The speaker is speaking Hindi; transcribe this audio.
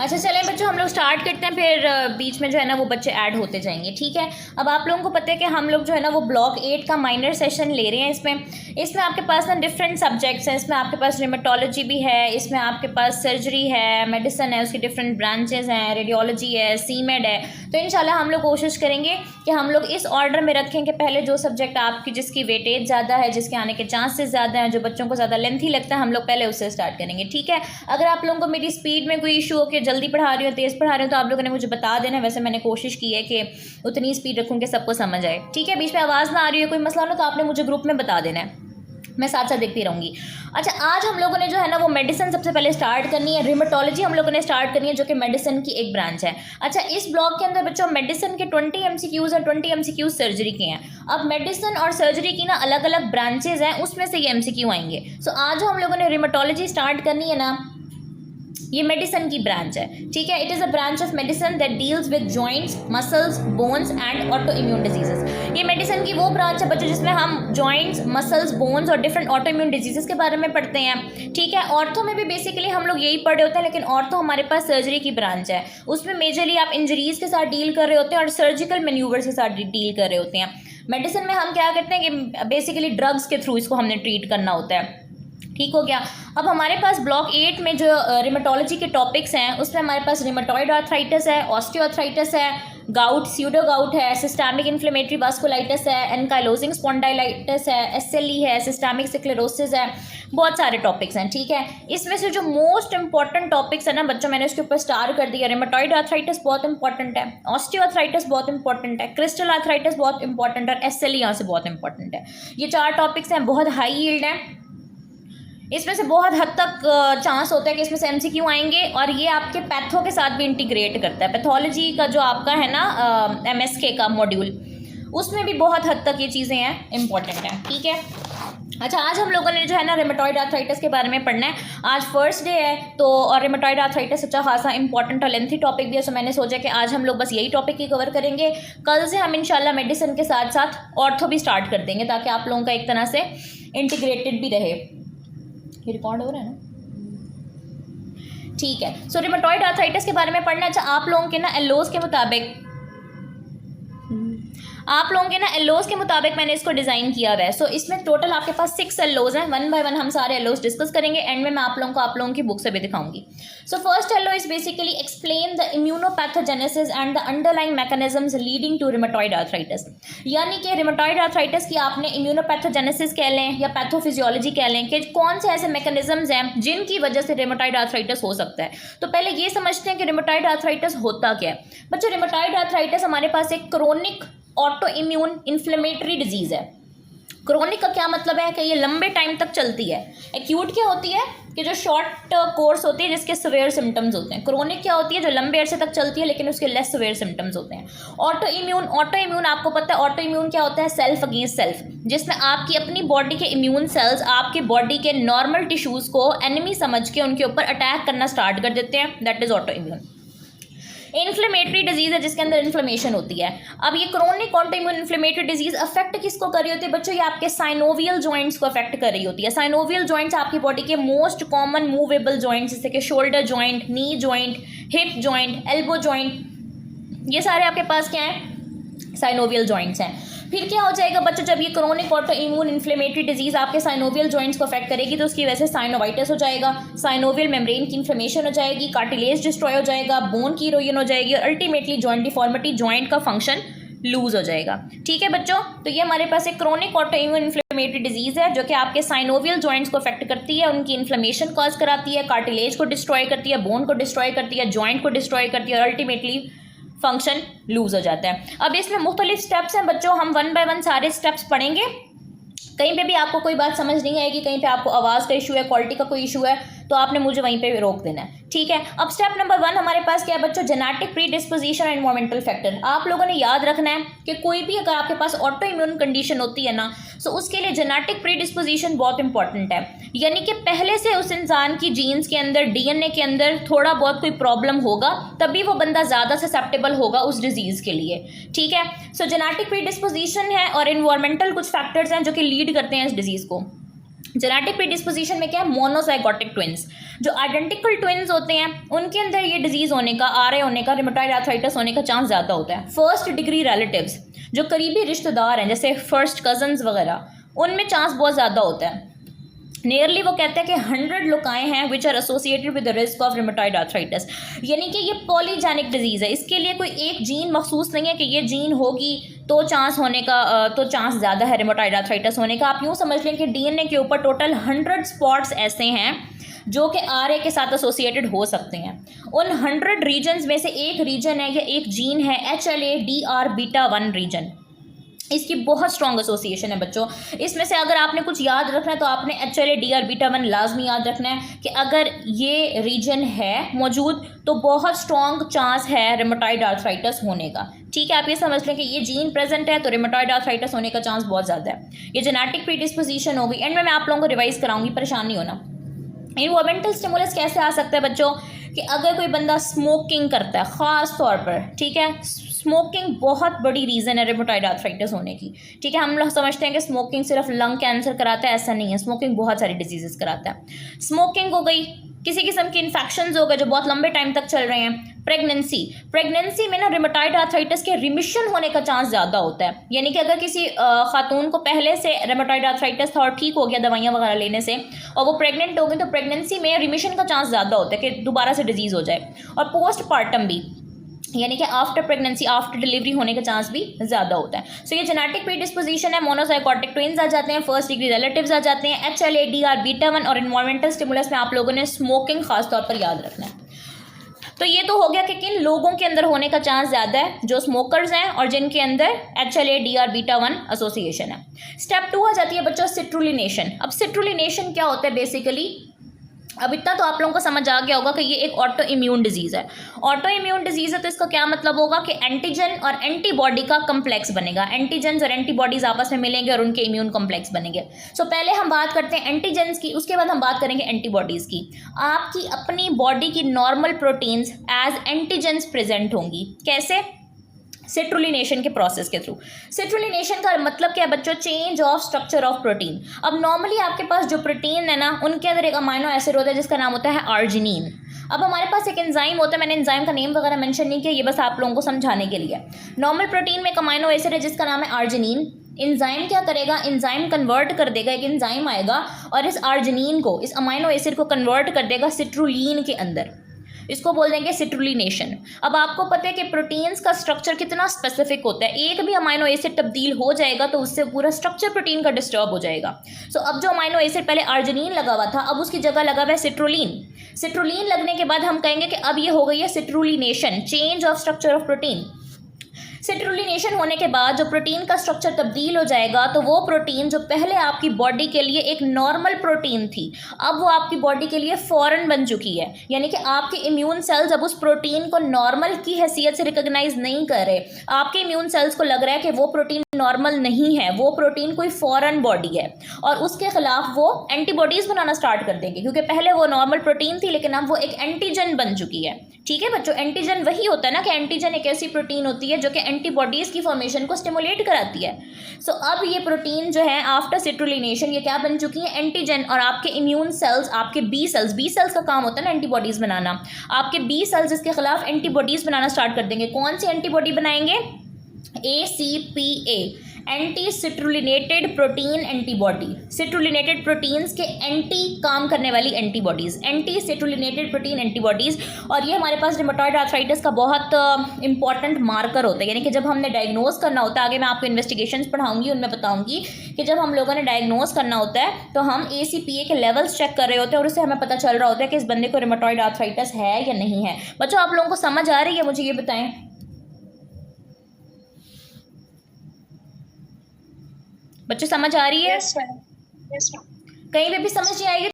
अच्छा चलें बच्चों, हम लोग स्टार्ट करते हैं, फिर बीच में जो है ना वो बच्चे ऐड होते जाएंगे, ठीक है। अब आप लोगों को पता है कि हम लोग जो है ना वो ब्लॉक 8 का माइनर सेशन ले रहे हैं। इसमें आपके पास ना डिफरेंट सब्जेक्ट्स हैं। इसमें आपके पास रिमेटोलॉजी भी है, इसमें आपके पास सर्जरी है, मेडिसिन है, उसकी डिफरेंट ब्रांचेज हैं, रेडियोलॉजी है, सीमेड है। तो इंशाल्लाह हम लोग कोशिश करेंगे कि हम लोग इस ऑर्डर में रखें कि पहले जो सब्जेक्ट आपकी जिसकी वेटेज ज़्यादा है, जिसके आने के चांसेस ज़्यादा हैं, जो बच्चों को ज़्यादा लेंथी लगता है, हम लोग पहले उससे स्टार्ट करेंगे, ठीक है। अगर आप लोगों को मेरी स्पीड में कोई इशू हो कि जल्दी पढ़ा रही हो, तेज़ पढ़ा रही हो, तो आप लोगों ने मुझे बता देना। वैसे मैंने कोशिश की है कि उतनी स्पीड रखूँ कि सबको समझ आए, ठीक है। बीच में आवाज़ ना आ रही हो, कोई मसला हो तो आपने मुझे ग्रुप में बता देना है, मैं साथ साथ देखती रहूँगी। अच्छा, आज हम लोगों ने जो है ना वो मेडिसिन सबसे पहले स्टार्ट करनी है। रिमेटोलॉजी हम लोगों ने स्टार्ट करनी है, जो कि मेडिसिन की एक ब्रांच है। अच्छा, इस ब्लॉक के अंदर बच्चों मेडिसिन के 20 MCQs और 20 MCQs सर्जरी के हैं। अब मेडिसिन और सर्जरी की ना अलग अलग ब्रांचेज हैं, उसमें से ये MCQ आएंगे। सो आज जो हम लोगों ने रिमेटोलॉजी स्टार्ट करनी है ना, ये मेडिसिन की ब्रांच है, ठीक है। It is a branch of medicine that deals with joints, muscles, bones and auto immune diseases. ये मेडिसिन की वो ब्रांच है बच्चों जिसमें हम जॉइंट्स, मसल्स, बोन्स और डिफरेंट ऑटो इम्यून डिजीजेस के बारे में पढ़ते हैं, ठीक है। ऑर्थो में भी बेसिकली हम लोग यही पढ़ रहे होते हैं, लेकिन ऑर्थो हमारे पास सर्जरी की ब्रांच है। उसमें मेजरली आप इंजरीज के साथ डील कर रहे होते हैं और सर्जिकल मैन्यूवर्स के साथ डील कर रहे होते हैं। मेडिसिन में हम क्या करते हैं कि बेसिकली ड्रग्स के थ्रू इसको हमने ट्रीट करना होता है, ठीक हो गया। अब हमारे पास ब्लॉक 8 में जो रिमेटोलॉजी के टॉपिक्स हैं, उसमें हमारे पास रिमेटॉइड आर्थराइटिस है, ऑस्टियोआर्थराइटिस है, गाउट, स्यूडो गाउट है, सिस्टमिक इन्फ्लेमेटरी वास्कुलाइटिस है, एनकाइलोजिंग स्पॉन्डाइलाइटिस है, SLE है, सिस्टमिक स्क्लेरोसिस है। बहुत सारे टॉपिक्स हैं, ठीक है। इसमें से जो मोस्ट इंपॉर्टेंट टॉपिक्स है ना बच्चों, मैंने उसके ऊपर स्टार कर दिया। रिमेटॉइड आर्थराइटिस बहुत इंपॉर्टेंट है, ऑस्टियोआर्थराइटिस बहुत इंपॉर्टेंट है, क्रिस्टल आर्थराइटिस बहुत इंपॉर्टेंट है, SLE यहाँ से बहुत इंपॉर्टेंट है। ये 4 टॉपिक्स हैं, बहुत हाई यील्ड हैं। इसमें से बहुत हद तक चांस होता है कि इसमें से MCQ आएंगे, और ये आपके पैथो के साथ भी इंटीग्रेट करता है। पैथोलॉजी का जो आपका है ना MSK का मॉड्यूल, उसमें भी बहुत हद तक ये चीज़ें हैं इंपॉर्टेंट हैं, ठीक है। अच्छा, आज हम लोगों ने जो है ना रिमेटॉइड आर्थराइटिस के बारे में पढ़ना है। आज फर्स्ट डे है तो, और रिमेटॉइड आर्थराइटिस अच्छा खासा इंपॉर्टेंट और लेंथी टॉपिक भी है। सो मैंने सोचा कि आज हम लोग बस यही टॉपिक ही कवर करेंगे। कल से हम इंशाल्लाह मेडिसिन के साथ साथ ऑर्थो भी स्टार्ट कर देंगे, ताकि आप लोगों का एक तरह से इंटीग्रेटेड भी रहे। ये रिकॉर्ड हो रहा है ना, ठीक है। सो रिमेटॉइड आर्थराइटिस के बारे में पढ़ना। अच्छा, आप लोगों के ना एलोस के मुताबिक मैंने इसको डिज़ाइन किया हुआ है। सो इसमें टोटल आपके पास 6 एलोस हैं। 1 बाय 1 हम सारे एलोस डिस्कस करेंगे। एंड में मैं आप लोगों की बुक से भी दिखाऊंगी। So first LO is basically explain the immunopathogenesis and the underlying mechanisms leading to rheumatoid arthritis. यानी कि रिमेटॉइड आर्थराइटिस की आपने इम्यूनोपैथोजेनेसिस कह लें या पैथोफिजियोलॉजी कह लें कि कौन से ऐसे मैकेनिज्म्स हैं जिनकी वजह से रिमेटॉइड आर्थराइटिस हो सकता है। तो पहले ये समझते हैं कि रिमेटॉइड आर्थराइटिस होता क्या है। बच्चों, रिमेटॉइड आर्थराइटिस हमारे पास एक chronic auto immune inflammatory disease है। क्रोनिक का क्या मतलब है कि ये लंबे टाइम तक चलती है। एक्यूट क्या होती है कि जो शॉर्ट कोर्स होती है जिसके सवेयर सिम्टम्स होते हैं। क्रोनिक क्या होती है जो लंबे अरसे तक चलती है लेकिन उसके लेस सवेयर सिम्टम्स होते हैं। ऑटो इम्यून आपको पता है ऑटो इम्यून क्या होता है, सेल्फ अगेंस्ट सेल्फ, जिसमें आपकी अपनी बॉडी के इम्यून सेल्स आपके बॉडी के नॉर्मल टिश्यूज़ को एनिमी समझ के उनके ऊपर अटैक करना स्टार्ट कर देते हैं। That is auto immune. Inflammatory disease है जिसके अंदर इन्फ्लेमेशन होती है। अब ये chronic auto immune inflammatory disease affect किसको कर रही होती है बच्चों? ये आपके साइनोवियल जॉइंट्स को अफेक्ट कर रही होती है। साइनोवियल जॉइंट्स आपकी बॉडी के मोस्ट कॉमन मूवेबल जॉइंट्स, जैसे कि shoulder joint, knee joint, hip joint, elbow joint, ये सारे आपके पास क्या है, साइनोवियल जॉइंट्स हैं। फिर क्या हो जाएगा बच्चों, जब ये chronic auto immune inflammatory disease आपके साइनोवियल जॉइंट्स को अफेक्ट करेगी तो उसकी वजह से साइनोवाइटिस हो जाएगा, साइनोवियल मेम्ब्रेन की इन्फ्लेमेशन हो जाएगी, कार्टिलेज डिस्ट्रॉय हो जाएगा, बोन की इरोजन हो जाएगी और अल्टीमेटली जॉइंट डिफॉर्मिटी, जॉइंट का फंक्शन लूज हो जाएगा। ठीक है बच्चों, तो ये हमारे पास एक chronic auto immune inflammatory disease है जो कि आपके साइनोवियल जॉइंट्स को अफेक्ट करती है, उनकी इन्फ्लेमेशन कॉज कराती है, कार्टिलेज को डिस्ट्रॉय करती है, बोन को डिस्ट्रॉय करती है, जॉइंट को डिस्ट्रॉय करती है और अल्टीमेटली फंक्शन लूज हो जाता है। अब इसमें मुख्तलिफ स्टेप्स हैं बच्चों, हम 1 बाय 1 सारे स्टेप्स पढ़ेंगे। कहीं पे भी आपको कोई बात समझ नहीं आएगी, कहीं पे आपको आवाज़ का इशू है, क्वालिटी का कोई इशू है, तो आपने मुझे वहीं पे रोक देना है, ठीक है। अब स्टेप नंबर 1 हमारे पास क्या है बच्चों, genetic pre disposition and environmental factor. आप लोगों ने याद रखना है कि कोई भी अगर आपके पास ऑटो इम्यून कंडीशन होती है ना, तो उसके लिए जेनेटिक प्री डिस्पोजिशन बहुत इंपॉर्टेंट है। यानी कि पहले से उस इंसान की जीन्स के अंदर, DNA के अंदर थोड़ा बहुत कोई प्रॉब्लम होगा, तभी वो बंदा ज़्यादा ससेप्टेबल होगा उस डिजीज़ के लिए, ठीक है। सो जेनेटिक प्री डिस्पोजिशन है और एनवायरमेंटल कुछ फैक्टर्स हैं जो कि लीड करते हैं इस डिजीज़ को। जेनेटिक प्रीडिस्पोजिशन में क्या है, मोनोजाइगोटिक ट्विंस, जो आइडेंटिकल ट्विंस होते हैं उनके अंदर ये डिजीज़ होने का, आरए होने का, रिमेटॉइड आर्थराइटिस होने का चांस ज़्यादा होता है। फर्स्ट डिग्री रिलेटिव्स, जो करीबी रिश्तेदार हैं जैसे फर्स्ट कजन्स वगैरह, उनमें चांस बहुत ज़्यादा होता है। नियरली वो कहते हैं कि 100 लुकाएँ हैं which are associated with the risk of rheumatoid arthritis, यानी कि ये पॉलीजेनिक डिजीज़ है। इसके लिए कोई एक जीन मखसूस नहीं है कि ये जीन होगी तो चांस होने का, तो चांस ज़्यादा है रिमेटॉइड आर्थराइटिस होने का। आप यूँ समझ लें कि डीएनए के ऊपर टोटल 100 स्पॉट्स ऐसे हैं जो कि आरए के साथ एसोसिएटेड हो सकते हैं। उन 100 रीजन्स में से एक रीजन है या एक जीन है HLA-DR-β1 रीजन। इसकी बहुत स्ट्रॉन्ग एसोसिएशन है बच्चों। इसमें से अगर आपने कुछ याद रखना है तो आपने HLA-DR-β1 लाजमी याद रखना है कि अगर ये रीजन है मौजूद तो बहुत स्ट्रॉन्ग चांस है रिमेटॉइड आर्थराइटिस होने का। ठीक है, आप ये समझ लें कि ये जीन प्रेजेंट है तो रिमेटॉइड आर्थराइटिस होने का चांस बहुत ज़्यादा है। ये जेनेटिक प्रीडिस्पोजिशन होगी। एंड में मैं आप लोगों को रिवाइज कराऊंगी, परेशान नहीं होना। इन्वायरमेंटल स्टिमुलस कैसे आ सकता है बच्चों, कि अगर कोई बंदा स्मोकिंग करता है ख़ास तौर पर, ठीक है, स्मोकिंग बहुत बड़ी रीज़न है रिमेटॉइड आर्थराइटिस होने की। ठीक है, हम लोग समझते हैं कि स्मोकिंग सिर्फ लंग कैंसर कराता है, ऐसा नहीं है। स्मोकिंग बहुत सारी डिजीज़ेस कराता है। स्मोकिंग हो गई, किसी किस्म के इन्फेक्शंस हो गए जो बहुत लंबे टाइम तक चल रहे हैं। प्रेगनेंसी में ना रिमेटॉइड आर्थराइटिस के रिमिशन होने का चांस ज़्यादा होता है, यानी कि अगर किसी खातून को पहले से रिमेटॉइड आर्थराइटिस था और ठीक हो गया दवाइयाँ वगैरह लेने से, और वो प्रेग्नेंट हो गई, तो प्रेगनेंसी में रिमिशन का चांस ज़्यादा होता है कि दोबारा से डिजीज़ हो जाए। और पोस्ट पार्टम भी, यानी कि आफ्टर प्रेगनेंसी, आफ्टर डिलीवरी होने का चांस भी ज़्यादा होता है। सो ये जेनेटिक प्रीडिस्पोजिशन है। मोनोजाइगोटिक ट्विंस आ जाते हैं, फर्स्ट डिग्री रिलेटिव्स आ जाते हैं, HLA-DR-β1, और इन्वायरमेंटल स्टिमुलस में आप लोगों ने स्मोकिंग खास तौर पर याद रखना है। तो ये तो हो गया कि किन लोगों के अंदर होने का चांस ज़्यादा है, जो स्मोकर्स हैं और जिनके अंदर HLA-DR-β1 एसोसिएशन है। स्टेप 2 आ जाती है बच्चों सिट्रुलिनेशन। अब सिट्रुलिनेशन क्या होता है बेसिकली, अब इतना तो आप लोगों को समझ आ गया होगा कि ये एक ऑटो इम्यून डिजीज़ है। ऑटो इम्यून डिजीज़ है तो इसका क्या मतलब होगा कि एंटीजन और एंटीबॉडी का कम्प्लेक्स बनेगा। एंटीजन्स और एंटीबॉडीज़ आपस में मिलेंगे और उनके इम्यून कम्प्लेक्स बनेंगे। सो पहले हम बात करते हैं एंटीजन्स की, उसके बाद हम बात करेंगे एंटीबॉडीज़ की। आपकी अपनी बॉडी की normal proteins as antigens present होंगी। कैसे? सिट्रुलिनेशन के प्रोसेस के थ्रू। सिट्रुलिनेशन का मतलब क्या है बच्चों, change of structure of protein. अब नॉर्मली आपके पास जो प्रोटीन है ना, उनके अंदर एक अमाइनो एसिड होता है जिसका नाम होता है आर्जिनिन। अब हमारे पास एक एंजाइम होता है, मैंने एंजाइम का नेम वगैरह मेंशन नहीं किया, ये बस आप लोगों को समझाने के लिए। नॉर्मल प्रोटीन में एक अमाइनो एसिड है जिसका नाम है आर्जिनिन। एंजाइम क्या करेगा, एंजाइम कन्वर्ट कर देगा, एक एंजाइम आएगा और इस आर्जिनिन को, इस अमाइनो एसिड को कन्वर्ट कर देगा सिट्रुलिन के अंदर। इसको बोल देंगे सिट्रुलिनेशन। अब आपको पता है कि प्रोटीन्स का स्ट्रक्चर कितना स्पेसिफिक होता है, एक भी अमाइनो एसिड तब्दील हो जाएगा तो उससे पूरा स्ट्रक्चर प्रोटीन का डिस्टर्ब हो जाएगा। सो अब जो अमाइनो एसिड पहले आर्जिनिन लगा हुआ था, अब उसकी जगह लगा हुआ है सिट्रुलिन। सिट्रुलिन लगने के बाद हम कहेंगे कि अब ये हो गई है citrullination, change of structure of protein. Citrullination होने के बाद जो प्रोटीन का स्ट्रक्चर तब्दील हो जाएगा, तो वो प्रोटीन जो पहले आपकी बॉडी के लिए एक नॉर्मल प्रोटीन थी, अब वो आपकी बॉडी के लिए फॉरेन बन चुकी है। यानी कि आपके इम्यून सेल्स अब उस प्रोटीन को नॉर्मल की हैसियत से रिकॉग्नाइज नहीं कर रहे। आपके इम्यून सेल्स को लग रहा है कि वो प्रोटीन नॉर्मल नहीं है, वो प्रोटीन कोई फॉरेन बॉडी है, और उसके खिलाफ वो एंटीबॉडीज बनाना स्टार्ट कर देंगे, क्योंकि पहले वो नॉर्मल प्रोटीन थी लेकिन अब वो एक एंटीजन बन चुकी है। ठीक है बच्चों, एंटीजन वही होता है ना कि एंटीजन एक ऐसी प्रोटीन होती है जो कि एंटीबॉडीज की फॉर्मेशन को स्टिमुलेट कराती है। सो अब ये प्रोटीन जो है आफ्टर सिट्रुलिनेशन ये क्या बन चुकी है, एंटीजन। और आपके इम्यून सेल्स, आपके बी सेल्स का काम होता है ना एंटीबॉडीज बनाना, आपके बी सेल्स इसके खिलाफ एंटीबॉडीज बनाना स्टार्ट कर देंगे। कौन सी एंटीबॉडी बनाएंगे? ACPA, anti citrullinated protein antibody. Citrullinated proteins के एंटी काम करने वाली antibodies, anti citrullinated protein antibodies. और ये हमारे पास रिमेटॉइड आर्थराइटिस का बहुत इंपॉर्टेंट मार्कर होता है, यानी कि जब हमने डायग्नोज करना होता है, आगे मैं आपको इन्वेस्टिगेशंस पढ़ाऊंगी, उनमें बताऊंगी कि जब हम लोगों ने डायग्नोज करना होता है तो हम ACPA के लेवल्स चेक कर रहे होते हैं और उससे हमें पता चल रहा होता है कि इस बंदे को रिमेटॉइड आर्थराइटिस है या नहीं है। बच्चों आप लोगों को समझ आ रही है, मुझे ये बताएं। बच्चों समझ आ रही है? Yes, ma'am. कहीं पे भी समझ नहीं आएगी